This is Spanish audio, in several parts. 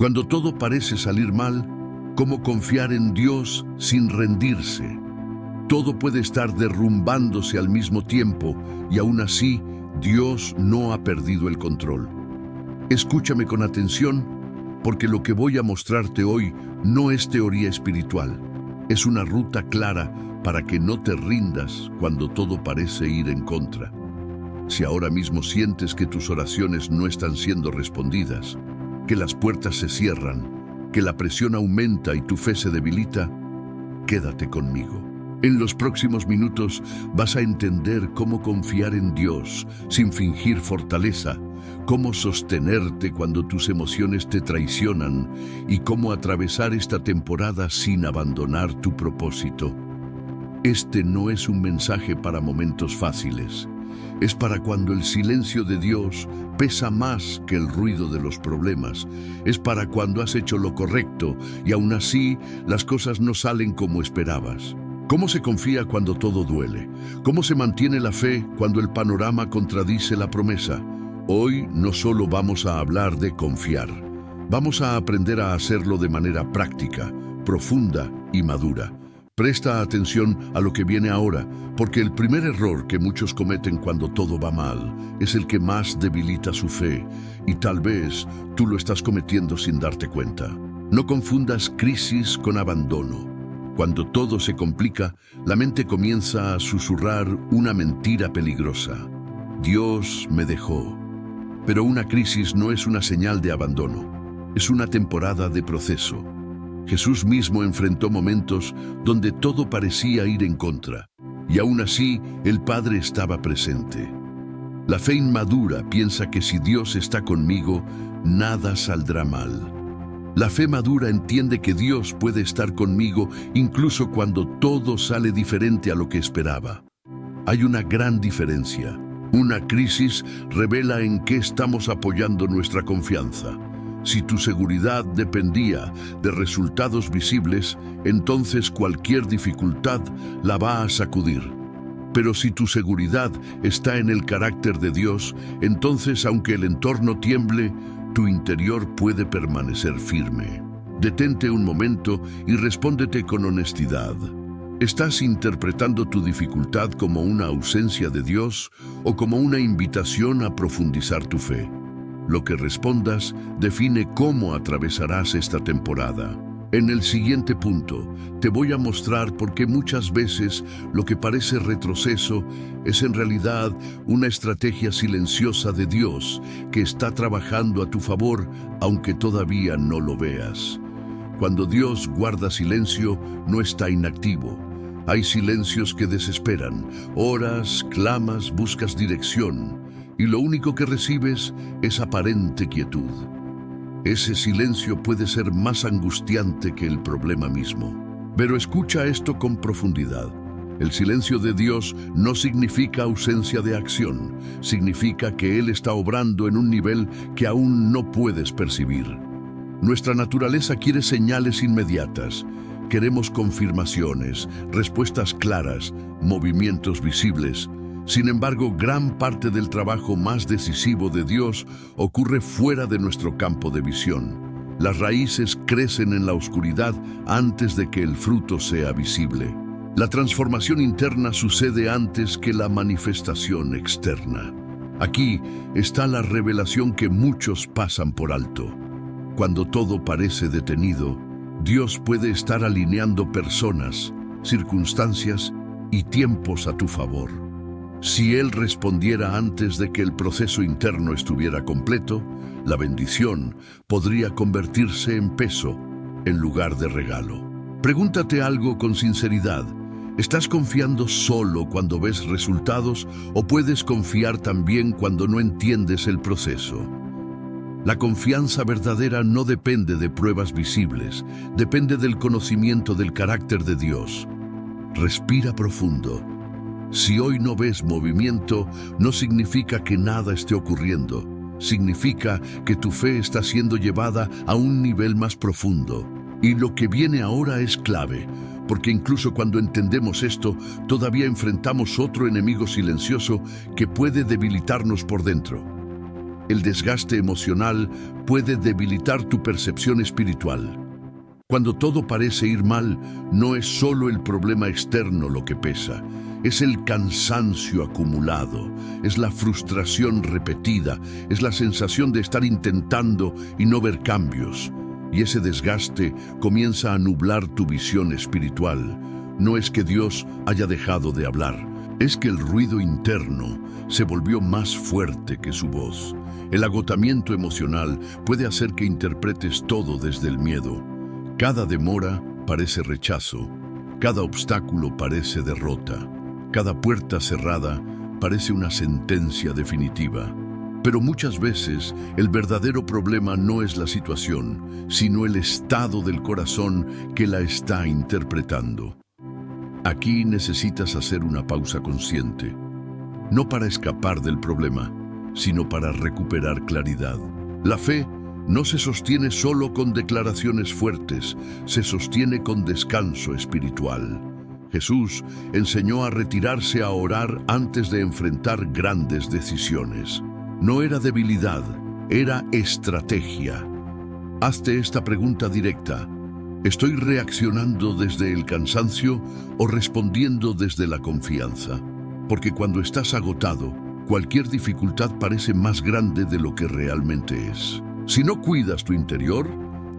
Cuando todo parece salir mal, ¿cómo confiar en Dios sin rendirse? Todo puede estar derrumbándose al mismo tiempo y aún así Dios no ha perdido el control. Escúchame con atención, porque lo que voy a mostrarte hoy no es teoría espiritual. Es una ruta clara para que no te rindas cuando todo parece ir en contra. Si ahora mismo sientes que tus oraciones no están siendo respondidas, que las puertas se cierran, que la presión aumenta y tu fe se debilita, quédate conmigo. En los próximos minutos vas a entender cómo confiar en Dios sin fingir fortaleza, cómo sostenerte cuando tus emociones te traicionan y cómo atravesar esta temporada sin abandonar tu propósito. Este no es un mensaje para momentos fáciles. Es para cuando el silencio de Dios pesa más que el ruido de los problemas. Es para cuando has hecho lo correcto y aún así las cosas no salen como esperabas. ¿Cómo se confía cuando todo duele? ¿Cómo se mantiene la fe cuando el panorama contradice la promesa? Hoy no solo vamos a hablar de confiar. Vamos a aprender a hacerlo de manera práctica, profunda y madura. Presta atención a lo que viene ahora, porque el primer error que muchos cometen cuando todo va mal es el que más debilita su fe, y tal vez tú lo estás cometiendo sin darte cuenta. No confundas crisis con abandono. Cuando todo se complica, la mente comienza a susurrar una mentira peligrosa. Dios me dejó. Pero una crisis no es una señal de abandono, es una temporada de proceso. Jesús mismo enfrentó momentos donde todo parecía ir en contra, y aún así el Padre estaba presente. La fe inmadura piensa que si Dios está conmigo, nada saldrá mal. La fe madura entiende que Dios puede estar conmigo incluso cuando todo sale diferente a lo que esperaba. Hay una gran diferencia. Una crisis revela en qué estamos apoyando nuestra confianza. Si tu seguridad dependía de resultados visibles, entonces cualquier dificultad la va a sacudir. Pero si tu seguridad está en el carácter de Dios, entonces aunque el entorno tiemble, tu interior puede permanecer firme. Detente un momento y respóndete con honestidad. ¿Estás interpretando tu dificultad como una ausencia de Dios o como una invitación a profundizar tu fe? Lo que respondas define cómo atravesarás esta temporada. En el siguiente punto, te voy a mostrar por qué muchas veces lo que parece retroceso es en realidad una estrategia silenciosa de Dios que está trabajando a tu favor, aunque todavía no lo veas. Cuando Dios guarda silencio, no está inactivo. Hay silencios que desesperan. Oras, clamas, buscas dirección, y lo único que recibes es aparente quietud. Ese silencio puede ser más angustiante que el problema mismo. Pero escucha esto con profundidad. El silencio de Dios no significa ausencia de acción, significa que Él está obrando en un nivel que aún no puedes percibir. Nuestra naturaleza quiere señales inmediatas. Queremos confirmaciones, respuestas claras, movimientos visibles. Sin embargo, gran parte del trabajo más decisivo de Dios ocurre fuera de nuestro campo de visión. Las raíces crecen en la oscuridad antes de que el fruto sea visible. La transformación interna sucede antes que la manifestación externa. Aquí está la revelación que muchos pasan por alto. Cuando todo parece detenido, Dios puede estar alineando personas, circunstancias y tiempos a tu favor. Si Él respondiera antes de que el proceso interno estuviera completo, la bendición podría convertirse en peso en lugar de regalo. Pregúntate algo con sinceridad. ¿Estás confiando solo cuando ves resultados o puedes confiar también cuando no entiendes el proceso? La confianza verdadera no depende de pruebas visibles, depende del conocimiento del carácter de Dios. Respira profundo. Si hoy no ves movimiento, no significa que nada esté ocurriendo. Significa que tu fe está siendo llevada a un nivel más profundo. Y lo que viene ahora es clave, porque incluso cuando entendemos esto, todavía enfrentamos otro enemigo silencioso que puede debilitarnos por dentro. El desgaste emocional puede debilitar tu percepción espiritual. Cuando todo parece ir mal, no es solo el problema externo lo que pesa, es el cansancio acumulado, es la frustración repetida, es la sensación de estar intentando y no ver cambios. Y ese desgaste comienza a nublar tu visión espiritual. No es que Dios haya dejado de hablar, es que el ruido interno se volvió más fuerte que su voz. El agotamiento emocional puede hacer que interpretes todo desde el miedo. Cada demora parece rechazo, cada obstáculo parece derrota, cada puerta cerrada parece una sentencia definitiva. Pero muchas veces el verdadero problema no es la situación, sino el estado del corazón que la está interpretando. Aquí necesitas hacer una pausa consciente, no para escapar del problema, sino para recuperar claridad. La fe no se sostiene solo con declaraciones fuertes, se sostiene con descanso espiritual. Jesús enseñó a retirarse a orar antes de enfrentar grandes decisiones. No era debilidad, era estrategia. Hazte esta pregunta directa. ¿Estoy reaccionando desde el cansancio o respondiendo desde la confianza? Porque cuando estás agotado, cualquier dificultad parece más grande de lo que realmente es. Si no cuidas tu interior,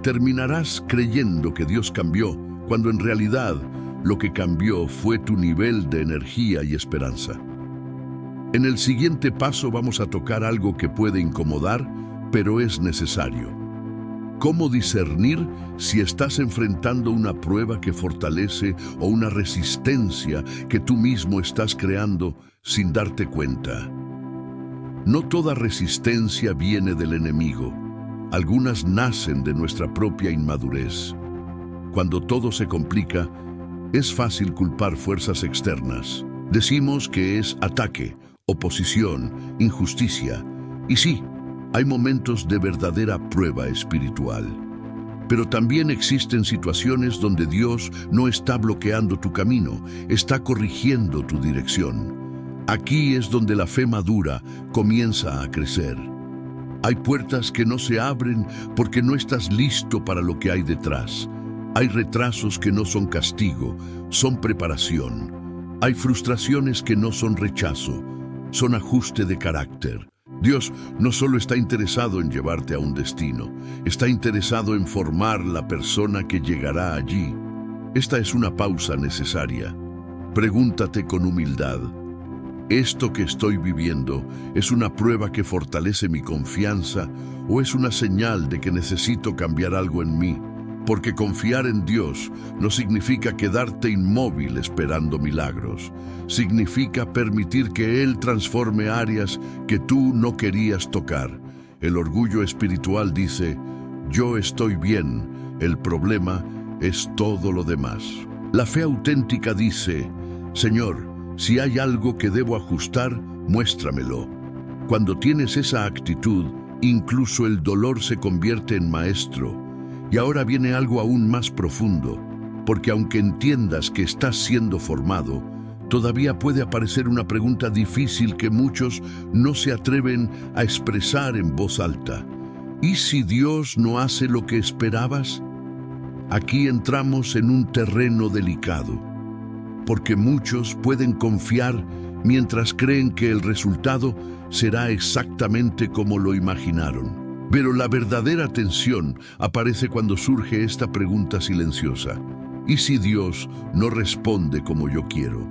terminarás creyendo que Dios cambió, cuando en realidad lo que cambió fue tu nivel de energía y esperanza. En el siguiente paso vamos a tocar algo que puede incomodar, pero es necesario. ¿Cómo discernir si estás enfrentando una prueba que fortalece o una resistencia que tú mismo estás creando sin darte cuenta? No toda resistencia viene del enemigo. Algunas nacen de nuestra propia inmadurez. Cuando todo se complica, es fácil culpar fuerzas externas. Decimos que es ataque, oposición, injusticia. Y sí, hay momentos de verdadera prueba espiritual. Pero también existen situaciones donde Dios no está bloqueando tu camino, está corrigiendo tu dirección. Aquí es donde la fe madura comienza a crecer. Hay puertas que no se abren porque no estás listo para lo que hay detrás. Hay retrasos que no son castigo, son preparación. Hay frustraciones que no son rechazo, son ajuste de carácter. Dios no solo está interesado en llevarte a un destino, está interesado en formar la persona que llegará allí. Esta es una pausa necesaria. Pregúntate con humildad: ¿esto que estoy viviendo es una prueba que fortalece mi confianza o es una señal de que necesito cambiar algo en mí? Porque confiar en Dios no significa quedarte inmóvil esperando milagros. Significa permitir que Él transforme áreas que tú no querías tocar. El orgullo espiritual dice: yo estoy bien, el problema es todo lo demás. La fe auténtica dice: Señor, si hay algo que debo ajustar, muéstramelo. Cuando tienes esa actitud, incluso el dolor se convierte en maestro. Y ahora viene algo aún más profundo, porque aunque entiendas que estás siendo formado, todavía puede aparecer una pregunta difícil que muchos no se atreven a expresar en voz alta. ¿Y si Dios no hace lo que esperabas? Aquí entramos en un terreno delicado, porque muchos pueden confiar mientras creen que el resultado será exactamente como lo imaginaron. Pero la verdadera tensión aparece cuando surge esta pregunta silenciosa: ¿y si Dios no responde como yo quiero?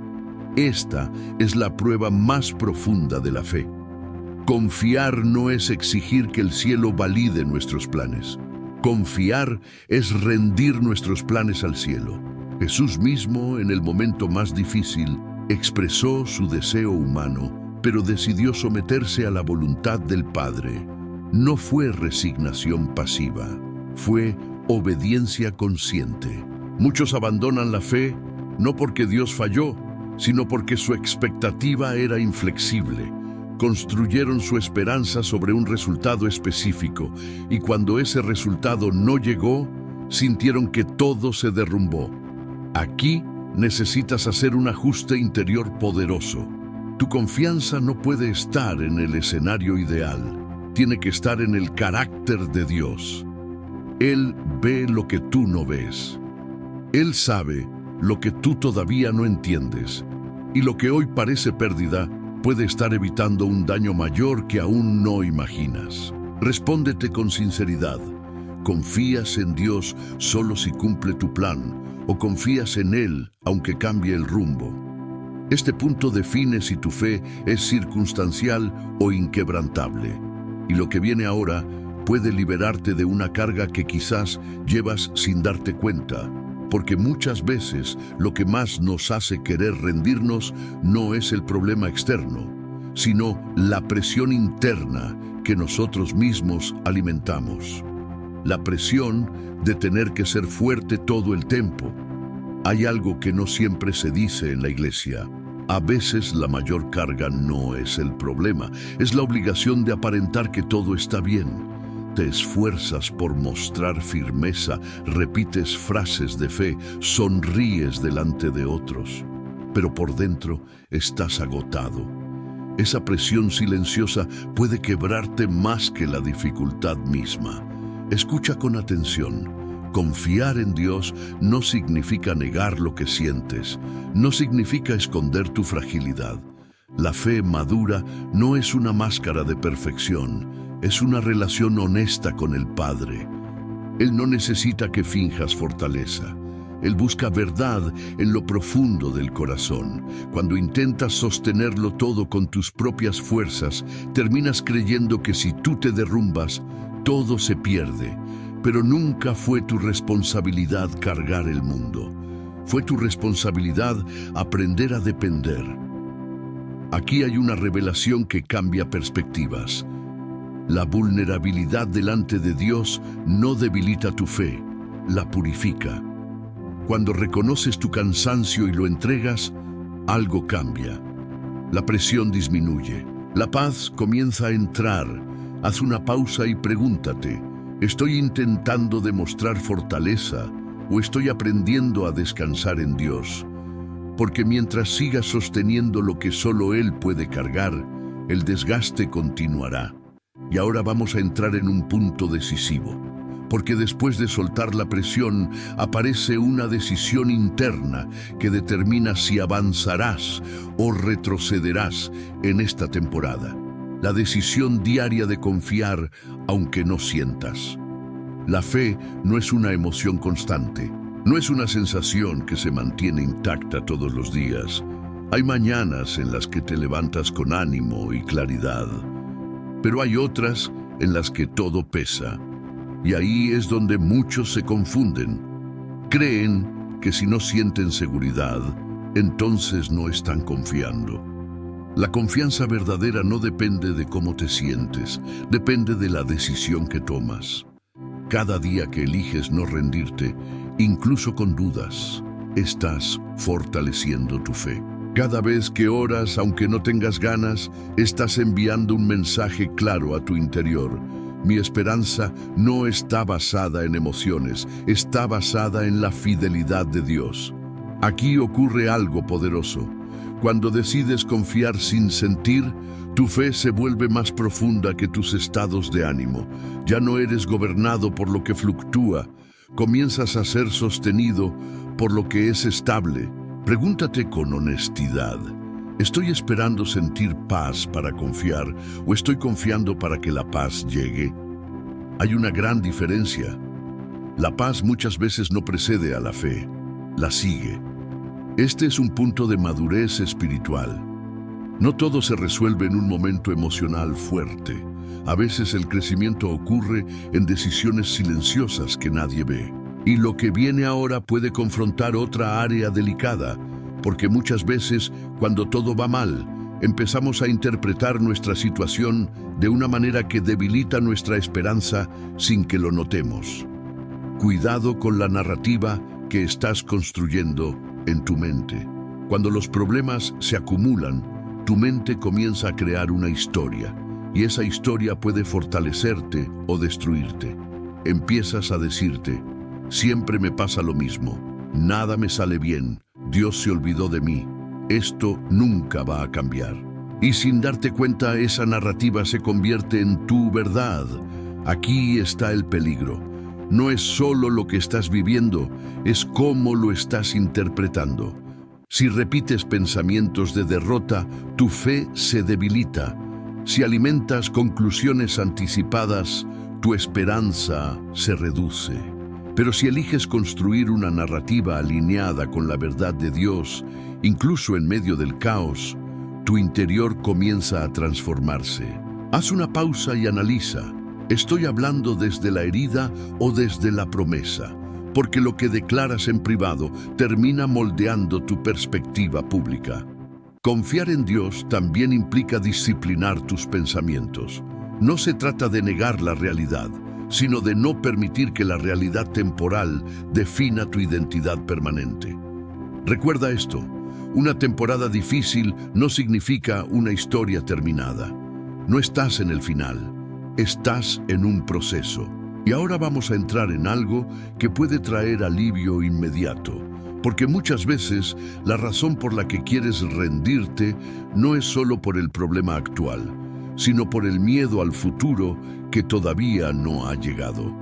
Esta es la prueba más profunda de la fe. Confiar no es exigir que el cielo valide nuestros planes. Confiar es rendir nuestros planes al cielo. Jesús mismo, en el momento más difícil, expresó su deseo humano, pero decidió someterse a la voluntad del Padre. No fue resignación pasiva, fue obediencia consciente. Muchos abandonan la fe no porque Dios falló, sino porque su expectativa era inflexible. Construyeron su esperanza sobre un resultado específico, y cuando ese resultado no llegó, sintieron que todo se derrumbó. Aquí necesitas hacer un ajuste interior poderoso. Tu confianza no puede estar en el escenario ideal. tiene que estar en el carácter de Dios. Él ve lo que tú no ves. Él sabe lo que tú todavía no entiendes. Y lo que hoy parece pérdida puede estar evitando un daño mayor que aún no imaginas. Respóndete con sinceridad. ¿Confías en Dios solo si cumple tu plan o confías en Él aunque cambie el rumbo? Este punto define si tu fe es circunstancial o inquebrantable. Y lo que viene ahora puede liberarte de una carga que quizás llevas sin darte cuenta, porque muchas veces lo que más nos hace querer rendirnos no es el problema externo, sino la presión interna que nosotros mismos alimentamos. La presión de tener que ser fuerte todo el tiempo. Hay algo que no siempre se dice en la iglesia. A veces la mayor carga no es el problema, es la obligación de aparentar que todo está bien. Te esfuerzas por mostrar firmeza, repites frases de fe, sonríes delante de otros, pero por dentro estás agotado. Esa presión silenciosa puede quebrarte más que la dificultad misma. Escucha con atención. Confiar en Dios no significa negar lo que sientes, no significa esconder tu fragilidad. La fe madura no es una máscara de perfección, es una relación honesta con el Padre. Él no necesita que finjas fortaleza. Él busca verdad en lo profundo del corazón. Cuando intentas sostenerlo todo con tus propias fuerzas, terminas creyendo que si tú te derrumbas, todo se pierde. Pero nunca fue tu responsabilidad cargar el mundo. Fue tu responsabilidad aprender a depender. Aquí hay una revelación que cambia perspectivas. La vulnerabilidad delante de Dios no debilita tu fe, la purifica. Cuando reconoces tu cansancio y lo entregas, algo cambia. La presión disminuye, la paz comienza a entrar. Haz una pausa y pregúntate, ¿estoy intentando demostrar fortaleza o estoy aprendiendo a descansar en Dios? Porque mientras sigas sosteniendo lo que solo Él puede cargar, el desgaste continuará. Y ahora vamos a entrar en un punto decisivo, porque después de soltar la presión aparece una decisión interna que determina si avanzarás o retrocederás en esta temporada. La decisión diaria de confiar aunque no sientas. La fe no es una emoción constante, no es una sensación que se mantiene intacta todos los días. Hay mañanas en las que te levantas con ánimo y claridad, pero hay otras en las que todo pesa. Y ahí es donde muchos se confunden. Creen que si no sienten seguridad, entonces no están confiando. La confianza verdadera no depende de cómo te sientes, depende de la decisión que tomas. Cada día que eliges no rendirte, incluso con dudas, estás fortaleciendo tu fe. Cada vez que oras, aunque no tengas ganas, estás enviando un mensaje claro a tu interior. Mi esperanza no está basada en emociones, está basada en la fidelidad de Dios. Aquí ocurre algo poderoso. Cuando decides confiar sin sentir, tu fe se vuelve más profunda que tus estados de ánimo. Ya no eres gobernado por lo que fluctúa, comienzas a ser sostenido por lo que es estable. Pregúntate con honestidad, ¿estoy esperando sentir paz para confiar o estoy confiando para que la paz llegue? Hay una gran diferencia. La paz muchas veces no precede a la fe, la sigue. Este es un punto de madurez espiritual. No todo se resuelve en un momento emocional fuerte. A veces el crecimiento ocurre en decisiones silenciosas que nadie ve. Y lo que viene ahora puede confrontar otra área delicada, porque muchas veces, cuando todo va mal, empezamos a interpretar nuestra situación de una manera que debilita nuestra esperanza sin que lo notemos. Cuidado con la narrativa que estás construyendo en tu mente. Cuando los problemas se acumulan, tu mente comienza a crear una historia, y esa historia puede fortalecerte o destruirte. Empiezas a decirte, siempre me pasa lo mismo, nada me sale bien, Dios se olvidó de mí, esto nunca va a cambiar. Y sin darte cuenta, esa narrativa se convierte en tu verdad. Aquí está el peligro. No es solo lo que estás viviendo, es cómo lo estás interpretando. Si repites pensamientos de derrota, tu fe se debilita. Si alimentas conclusiones anticipadas, tu esperanza se reduce. Pero si eliges construir una narrativa alineada con la verdad de Dios, incluso en medio del caos, tu interior comienza a transformarse. Haz una pausa y analiza. ¿Estoy hablando desde la herida o desde la promesa? Porque lo que declaras en privado termina moldeando tu perspectiva pública. Confiar en Dios también implica disciplinar tus pensamientos. No se trata de negar la realidad, sino de no permitir que la realidad temporal defina tu identidad permanente. Recuerda esto, una temporada difícil no significa una historia terminada. No estás en el final, estás en un proceso. Y ahora vamos a entrar en algo que puede traer alivio inmediato, porque muchas veces la razón por la que quieres rendirte no es solo por el problema actual, sino por el miedo al futuro que todavía no ha llegado.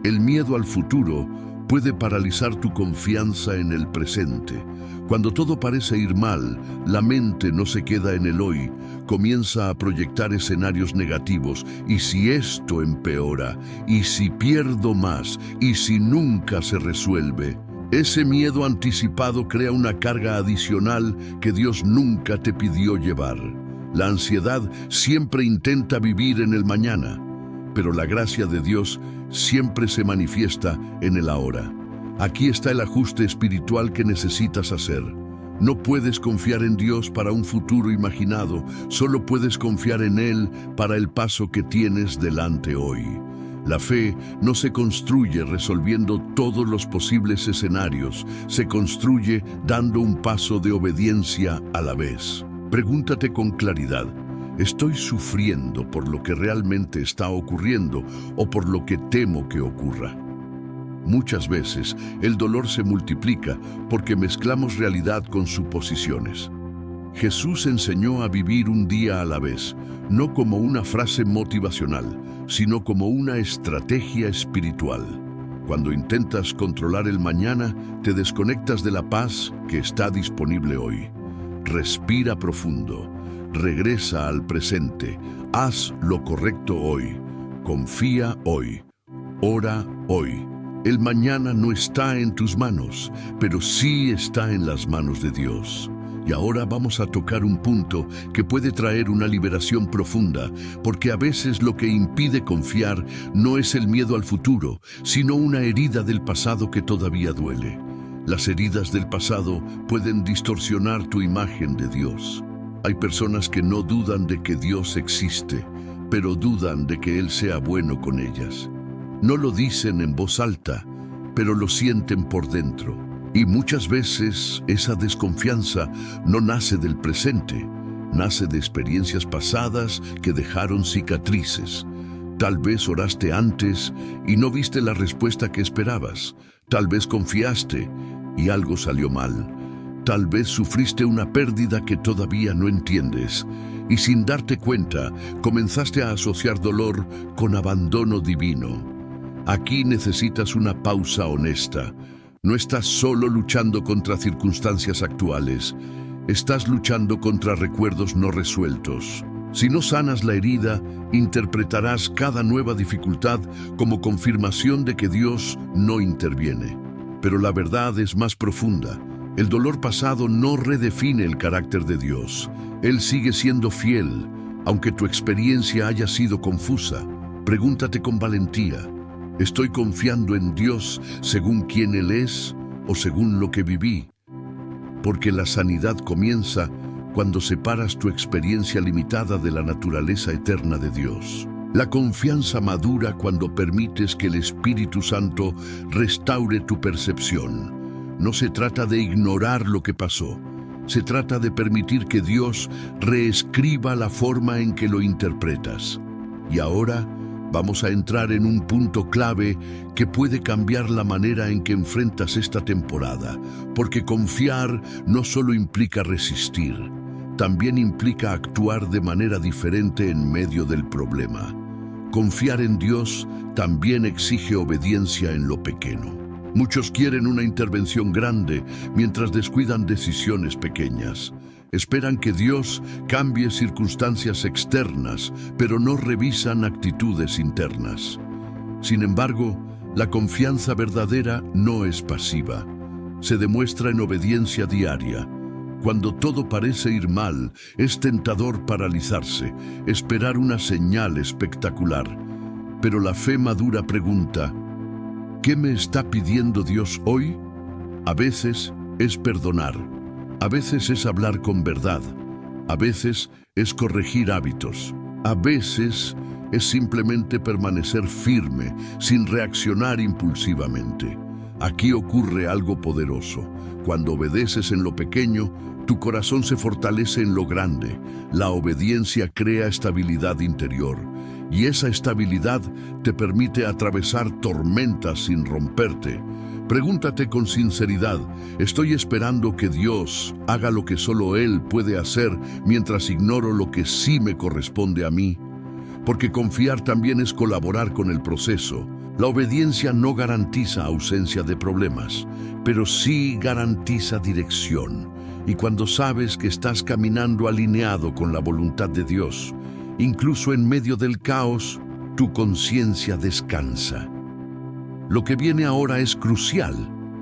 El miedo al futuro puede paralizar tu confianza en el presente. Cuando todo parece ir mal, la mente no se queda en el hoy, comienza a proyectar escenarios negativos. ¿Y si esto empeora? ¿Y si pierdo más? ¿Y si nunca se resuelve? Ese miedo anticipado crea una carga adicional que Dios nunca te pidió llevar. La ansiedad siempre intenta vivir en el mañana, pero la gracia de Dios siempre se manifiesta en el ahora. Aquí está el ajuste espiritual que necesitas hacer. No puedes confiar en Dios para un futuro imaginado, solo puedes confiar en Él para el paso que tienes delante hoy. La fe no se construye resolviendo todos los posibles escenarios, se construye dando un paso de obediencia a la vez. Pregúntate con claridad, ¿estoy sufriendo por lo que realmente está ocurriendo o por lo que temo que ocurra? Muchas veces el dolor se multiplica porque mezclamos realidad con suposiciones. Jesús enseñó a vivir un día a la vez, no como una frase motivacional, sino como una estrategia espiritual. Cuando intentas controlar el mañana, te desconectas de la paz que está disponible hoy. Respira profundo, regresa al presente, haz lo correcto hoy, confía hoy, ora hoy. El mañana no está en tus manos, pero sí está en las manos de Dios. Y ahora vamos a tocar un punto que puede traer una liberación profunda, porque a veces lo que impide confiar no es el miedo al futuro, sino una herida del pasado que todavía duele. Las heridas del pasado pueden distorsionar tu imagen de Dios. Hay personas que no dudan de que Dios existe, pero dudan de que Él sea bueno con ellas. No lo dicen en voz alta, pero lo sienten por dentro. Y muchas veces esa desconfianza no nace del presente, nace de experiencias pasadas que dejaron cicatrices. Tal vez oraste antes y no viste la respuesta que esperabas. Tal vez confiaste y algo salió mal. Tal vez sufriste una pérdida que todavía no entiendes. Y sin darte cuenta, comenzaste a asociar dolor con abandono divino. Aquí necesitas una pausa honesta. No estás solo luchando contra circunstancias actuales, estás luchando contra recuerdos no resueltos. Si no sanas la herida, interpretarás cada nueva dificultad como confirmación de que Dios no interviene. Pero la verdad es más profunda. El dolor pasado no redefine el carácter de Dios. Él sigue siendo fiel, aunque tu experiencia haya sido confusa. Pregúntate con valentía. ¿Estoy confiando en Dios según quién Él es o según lo que viví? Porque la sanidad comienza cuando separas tu experiencia limitada de la naturaleza eterna de Dios. La confianza madura cuando permites que el Espíritu Santo restaure tu percepción. No se trata de ignorar lo que pasó, se trata de permitir que Dios reescriba la forma en que lo interpretas. Y ahora vamos a entrar en un punto clave que puede cambiar la manera en que enfrentas esta temporada, porque confiar no solo implica resistir, también implica actuar de manera diferente en medio del problema. Confiar en Dios también exige obediencia en lo pequeño. Muchos quieren una intervención grande mientras descuidan decisiones pequeñas. Esperan que Dios cambie circunstancias externas, pero no revisan actitudes internas. Sin embargo, la confianza verdadera no es pasiva. Se demuestra en obediencia diaria. Cuando todo parece ir mal, es tentador paralizarse, esperar una señal espectacular. Pero la fe madura pregunta: ¿qué me está pidiendo Dios hoy? A veces es perdonar, a veces es hablar con verdad, a veces es corregir hábitos, a veces es simplemente permanecer firme, sin reaccionar impulsivamente. Aquí ocurre algo poderoso. Cuando obedeces en lo pequeño, tu corazón se fortalece en lo grande. La obediencia crea estabilidad interior, y esa estabilidad te permite atravesar tormentas sin romperte. Pregúntate con sinceridad: ¿estoy esperando que Dios haga lo que solo Él puede hacer mientras ignoro lo que sí me corresponde a mí? Porque confiar también es colaborar con el proceso. La obediencia no garantiza ausencia de problemas, pero sí garantiza dirección. Y cuando sabes que estás caminando alineado con la voluntad de Dios, incluso en medio del caos, tu conciencia descansa. Lo que viene ahora es crucial,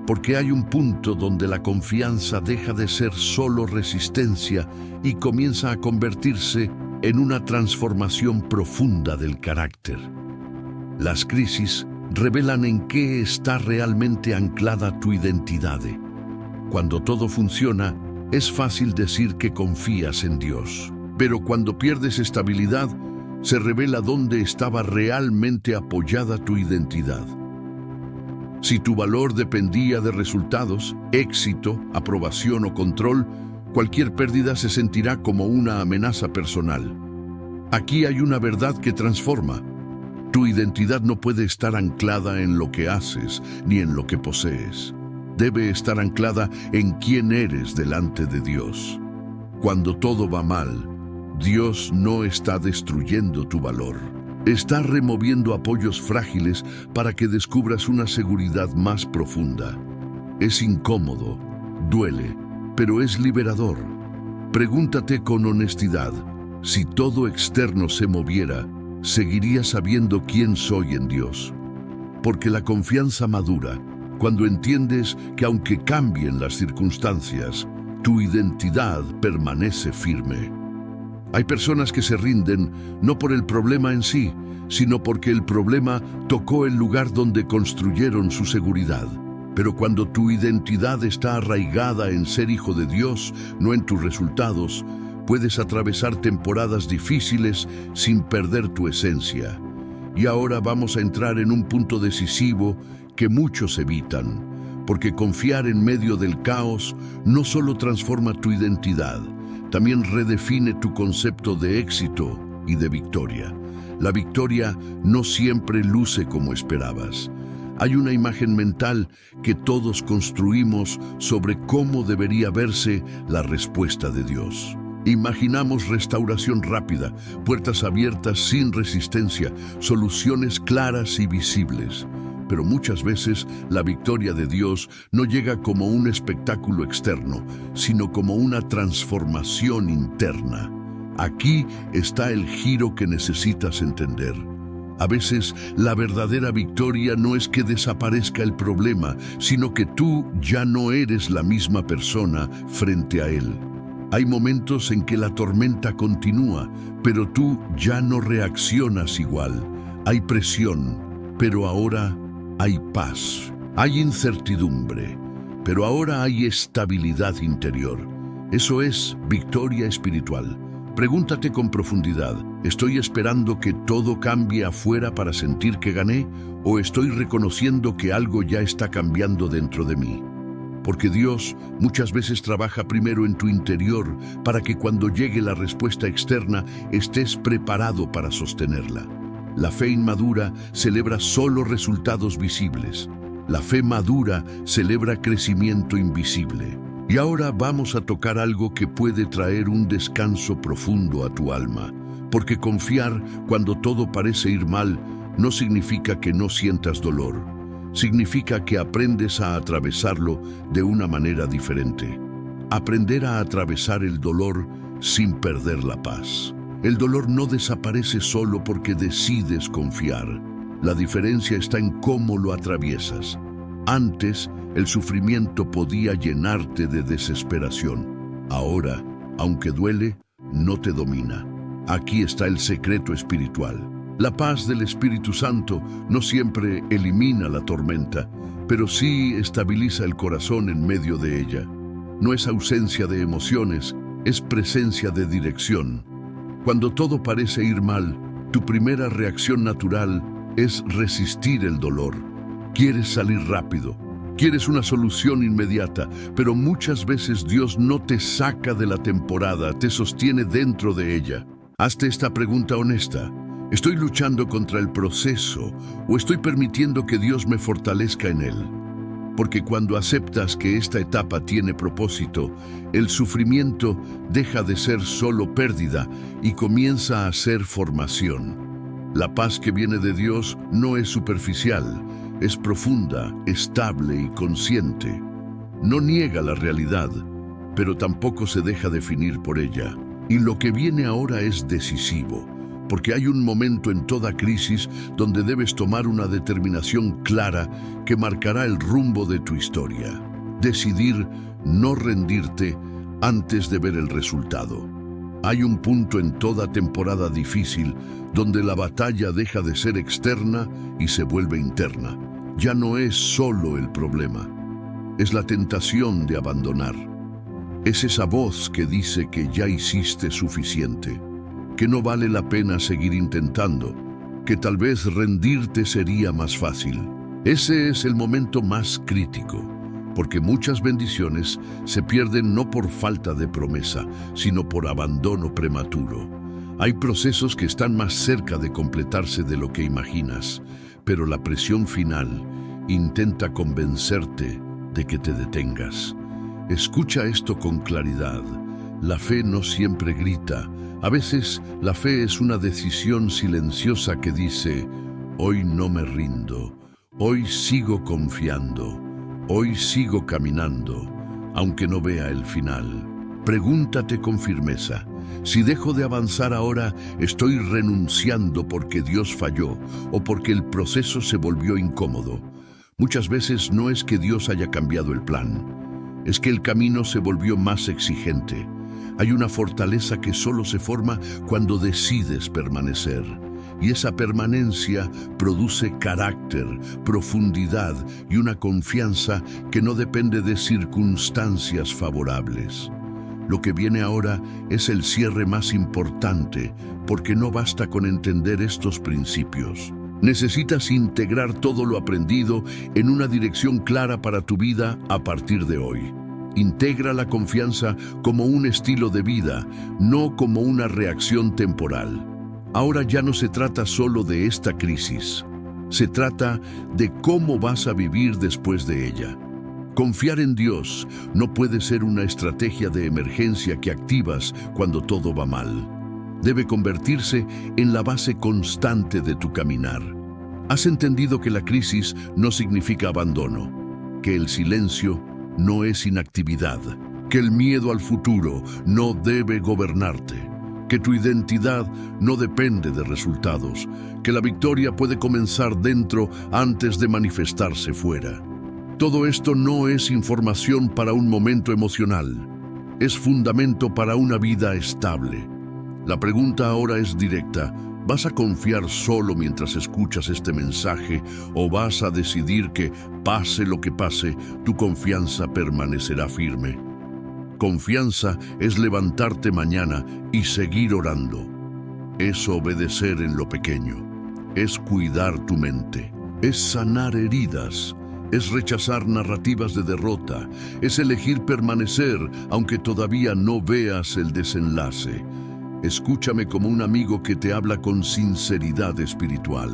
porque hay un punto donde la confianza deja de ser solo resistencia y comienza a convertirse en una transformación profunda del carácter. Las crisis revelan en qué está realmente anclada tu identidad. Cuando todo funciona, es fácil decir que confías en Dios. Pero cuando pierdes estabilidad, se revela dónde estaba realmente apoyada tu identidad. Si tu valor dependía de resultados, éxito, aprobación o control, cualquier pérdida se sentirá como una amenaza personal. Aquí hay una verdad que transforma. Tu identidad no puede estar anclada en lo que haces ni en lo que posees. Debe estar anclada en quién eres delante de Dios. Cuando todo va mal, Dios no está destruyendo tu valor. Está removiendo apoyos frágiles para que descubras una seguridad más profunda. Es incómodo, duele, pero es liberador. Pregúntate con honestidad: si todo externo se moviera, ¿seguiría sabiendo quién soy en Dios? Porque la confianza madura cuando entiendes que aunque cambien las circunstancias, tu identidad permanece firme. Hay personas que se rinden no por el problema en sí, sino porque el problema tocó el lugar donde construyeron su seguridad. Pero cuando tu identidad está arraigada en ser hijo de Dios, no en tus resultados, puedes atravesar temporadas difíciles sin perder tu esencia. Y ahora vamos a entrar en un punto decisivo que muchos evitan, porque confiar en medio del caos no solo transforma tu identidad, también redefine tu concepto de éxito y de victoria. La victoria no siempre luce como esperabas. Hay una imagen mental que todos construimos sobre cómo debería verse la respuesta de Dios. Imaginamos restauración rápida, puertas abiertas sin resistencia, soluciones claras y visibles. Pero muchas veces la victoria de Dios no llega como un espectáculo externo, sino como una transformación interna. Aquí está el giro que necesitas entender. A veces la verdadera victoria no es que desaparezca el problema, sino que tú ya no eres la misma persona frente a él. Hay momentos en que la tormenta continúa, pero tú ya no reaccionas igual. Hay presión, pero ahora hay paz. Hay incertidumbre, pero ahora hay estabilidad interior. Eso es victoria espiritual. Pregúntate con profundidad: ¿estoy esperando que todo cambie afuera para sentir que gané? ¿O estoy reconociendo que algo ya está cambiando dentro de mí? Porque Dios muchas veces trabaja primero en tu interior para que cuando llegue la respuesta externa estés preparado para sostenerla. La fe inmadura celebra solo resultados visibles. La fe madura celebra crecimiento invisible. Y ahora vamos a tocar algo que puede traer un descanso profundo a tu alma, porque confiar cuando todo parece ir mal no significa que no sientas dolor, significa que aprendes a atravesarlo de una manera diferente. Aprender a atravesar el dolor sin perder la paz. El dolor no desaparece solo porque decides confiar. La diferencia está en cómo lo atraviesas. Antes, el sufrimiento podía llenarte de desesperación. Ahora, aunque duele, no te domina. Aquí está el secreto espiritual. La paz del Espíritu Santo no siempre elimina la tormenta, pero sí estabiliza el corazón en medio de ella. No es ausencia de emociones, es presencia de dirección. Cuando todo parece ir mal, tu primera reacción natural es resistir el dolor. Quieres salir rápido, quieres una solución inmediata, pero muchas veces Dios no te saca de la temporada, te sostiene dentro de ella. Hazte esta pregunta honesta. ¿Estoy luchando contra el proceso o estoy permitiendo que Dios me fortalezca en él? Porque cuando aceptas que esta etapa tiene propósito, el sufrimiento deja de ser solo pérdida y comienza a ser formación. La paz que viene de Dios no es superficial, es profunda, estable y consciente. No niega la realidad, pero tampoco se deja definir por ella. Y lo que viene ahora es decisivo, porque hay un momento en toda crisis donde debes tomar una determinación clara que marcará el rumbo de tu historia. Decidir no rendirte antes de ver el resultado. Hay un punto en toda temporada difícil donde la batalla deja de ser externa y se vuelve interna. Ya no es solo el problema, es la tentación de abandonar. Es esa voz que dice que ya hiciste suficiente, que no vale la pena seguir intentando, que tal vez rendirte sería más fácil. Ese es el momento más crítico, porque muchas bendiciones se pierden no por falta de promesa, sino por abandono prematuro. Hay procesos que están más cerca de completarse de lo que imaginas, pero la presión final intenta convencerte de que te detengas. Escucha esto con claridad. La fe no siempre grita. A veces la fe es una decisión silenciosa que dice: hoy no me rindo, hoy sigo confiando, hoy sigo caminando, aunque no vea el final. Pregúntate con firmeza: si dejo de avanzar ahora, ¿estoy renunciando porque Dios falló o porque el proceso se volvió incómodo? Muchas veces no es que Dios haya cambiado el plan, es que el camino se volvió más exigente. Hay una fortaleza que solo se forma cuando decides permanecer. Y esa permanencia produce carácter, profundidad y una confianza que no depende de circunstancias favorables. Lo que viene ahora es el cierre más importante, porque no basta con entender estos principios. Necesitas integrar todo lo aprendido en una dirección clara para tu vida a partir de hoy. Integra la confianza como un estilo de vida, no como una reacción temporal. Ahora ya no se trata solo de esta crisis, se trata de cómo vas a vivir después de ella. Confiar en Dios no puede ser una estrategia de emergencia que activas cuando todo va mal. Debe convertirse en la base constante de tu caminar. ¿Has entendido que la crisis no significa abandono? Que el silencio no es inactividad, que el miedo al futuro no debe gobernarte, que tu identidad no depende de resultados, que la victoria puede comenzar dentro antes de manifestarse fuera. Todo esto no es información para un momento emocional, es fundamento para una vida estable. La pregunta ahora es directa: ¿vas a confiar solo mientras escuchas este mensaje o vas a decidir que, pase lo que pase, tu confianza permanecerá firme? Confianza es levantarte mañana y seguir orando. Es obedecer en lo pequeño. Es cuidar tu mente. Es sanar heridas. Es rechazar narrativas de derrota. Es elegir permanecer aunque todavía no veas el desenlace. Escúchame como un amigo que te habla con sinceridad espiritual.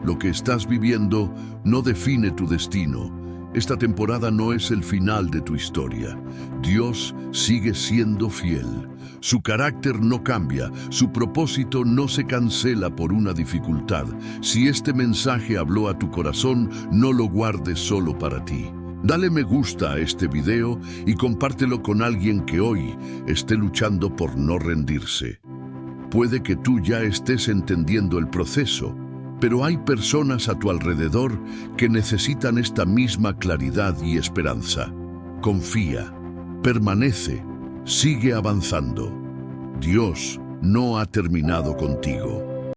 Lo que estás viviendo no define tu destino, Esta temporada no es el final de tu historia. Dios sigue siendo fiel. Su carácter no cambia, su propósito no se cancela por una dificultad. Si este mensaje habló a tu corazón, no lo guardes solo para ti. Dale me gusta a este video y compártelo con alguien que hoy esté luchando por no rendirse. Puede que tú ya estés entendiendo el proceso, pero hay personas a tu alrededor que necesitan esta misma claridad y esperanza. Confía, permanece, sigue avanzando. Dios no ha terminado contigo.